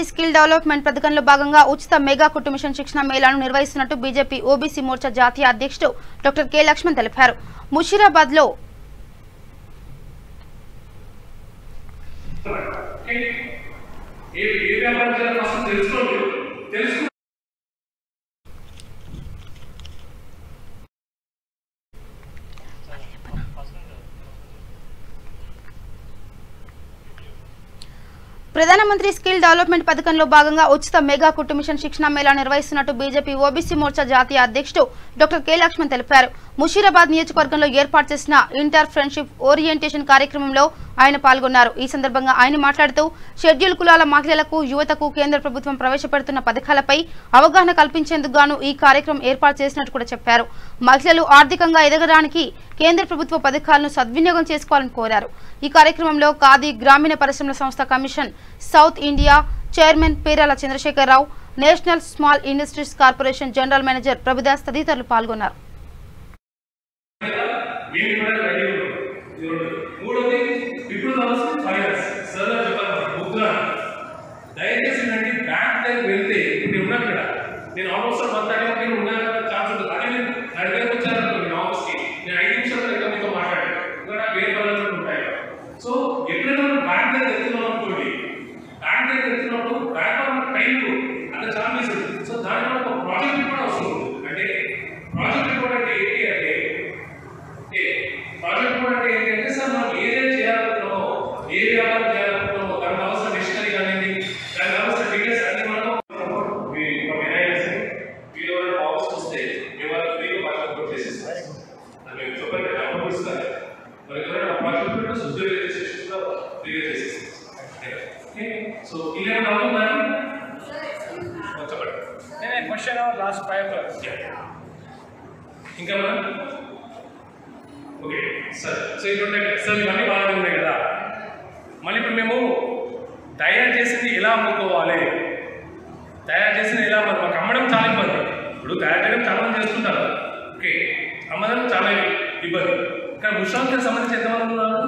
Skill development పథకంలో భాగంగా ఉచిత మెగా కుట్టు మిషన్ శిక్షణ మేళాను నిర్వహిస్తున్నట్టు బీజేపీ ఓబీసీ మోర్చా జాతీయ అధ్యక్షుడు డాక్టర్ కె లక్ష్మణ్ తెలిపారు. ముషీరాబాద్లో ప్రధానమంత్రి స్కిల్ డెవలప్మెంట్ పథకంలో భాగంగా ఉచిత మెగా కుట్టు మిషన్ శిక్షణ మేళా నిర్వహిస్తున్నట్టు బీజేపీ ఓబీసీ మోర్చా జాతీయ అధ్యక్షుడు డాక్టర్ కె లక్ష్మణ్ తెలిపారు. ముషీరాబాద్ నియోజకవర్గంలో ఏర్పాటు చేసిన ఇంటర్ ఫ్రెండ్షిప్ ఓరియంటేషన్ కార్యక్రమంలో ఆయన పాల్గొన్నారు. ఈ సందర్భంగా ఆయన మాట్లాడుతూ షెడ్యూల్ కులాల మహిళలకు యువతకు కేంద్ర ప్రభుత్వం ప్రవేశపెడుతున్న పథకాలపై అవగాహన కల్పించేందుకు గాను ఈ కార్యక్రమం ఏర్పాటు చేసినట్టు కూడా చెప్పారు. మహిళలు ఆర్థికంగా ఎదగడానికి కేంద్ర ప్రభుత్వ పథకాలను సద్వినియోగం చేసుకోవాలని కోరారు. ఈ కార్యక్రమంలో ఖాదీ గ్రామీణ పరిశ్రమల సంస్థ commission south India chairman Perala Chandrasekhara Rao, national small industries corporation general manager Prabhudas తదితరులు పాల్గొన్నారు. Question or last 5 plus? ఇంకా మనం ఓకే సార్. సో ఇటువంటి సార్ ఇవన్నీ బాగానే ఉన్నాయి కదా. మళ్ళీ ఇప్పుడు మేము తయారు చేసింది ఎలా అమ్ముకోవాలి, తయారు చేసింది ఎలా మాకు అమ్మడం చాలా ఇబ్బంది. ఇప్పుడు తయారు చేయడం చాలా మంది చేస్తుంటారు, ఓకే, అమ్మడం చాలా ఇబ్బంది. కానీ ముషరాబాద్కి సంబంధించి ఎంతమంది ఉన్నారు?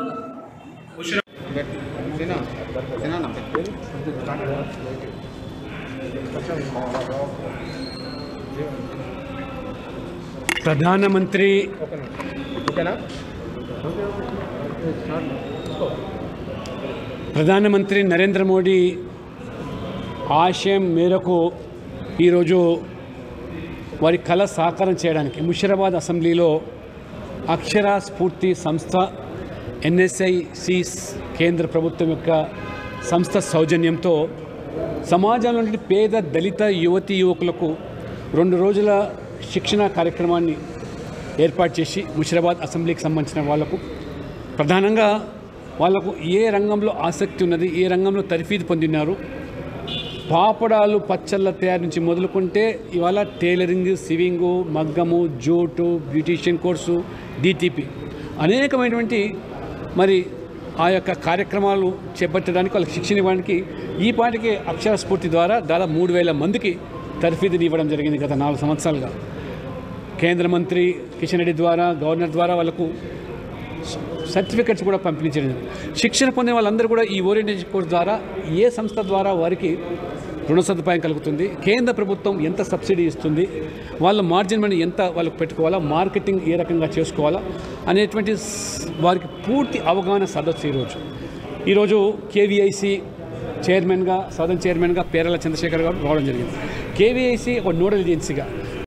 ప్రధానమంత్రి నరేంద్ర మోడీ ఆశయం మేరకు ఈరోజు వారి కళ సాకారం చేయడానికి ముషీరాబాద్ అసెంబ్లీలో అక్షర స్ఫూర్తి సంస్థ ఎన్ఎస్ఐసిస్ కేంద్ర ప్రభుత్వం యొక్క సంస్థ సౌజన్యంతో సమాజంలోని పేద దళిత యువతీ యువకులకు 2 రోజుల శిక్షణ కార్యక్రమాన్ని ఏర్పాటు చేసి ముషీరాబాద్ అసెంబ్లీకి సంబంధించిన వాళ్లకు ప్రధానంగా వాళ్లకు ఏ రంగంలో ఆసక్తి ఉన్నది, ఏ రంగంలో తర్ఫీదు పొందినారు, పాపడాలు పచ్చళ్ళ తయారు నుంచి మొదలుకుంటే ఇవాళ టైలరింగ్, సివింగు, మగ్గము, జూటు, బ్యూటీషియన్ కోర్సు, డిటిపి అనేకమైనటువంటి మరి ఆ యొక్క కార్యక్రమాలు చేపట్టడానికి వాళ్ళకి శిక్షణ ఇవ్వడానికి ఈ పాటికి అక్షర స్ఫూర్తి ద్వారా దాదాపు 3000 మందికి తర్ఫీదుని ఇవ్వడం జరిగింది గత 4 సంవత్సరాలుగా. కేంద్ర మంత్రి కిషన్ రెడ్డి ద్వారా, గవర్నర్ ద్వారా వాళ్ళకు సర్టిఫికెట్స్ కూడా పంపిణీ చేయడం. శిక్షణ పొందిన వాళ్ళందరూ కూడా ఈ ఓరియంటేషన్ కోర్స్ ద్వారా ఏ సంస్థ ద్వారా వారికి రుణ సదుపాయం కలుగుతుంది, కేంద్ర ప్రభుత్వం ఎంత సబ్సిడీ ఇస్తుంది, వాళ్ళ మార్జిన్ మనీ ఎంత వాళ్ళకు పెట్టుకోవాలా, మార్కెటింగ్ ఏ రకంగా చేసుకోవాలా అనేటువంటి వారికి పూర్తి అవగాహన సదస్సు ఈరోజు కేవీఐసి చైర్మన్గా, సదన్ చైర్మన్గా పేరాల చంద్రశేఖర్ గారు రావడం జరిగింది. కేవీఐసి ఒక నోడల్ ఏజెన్సీగా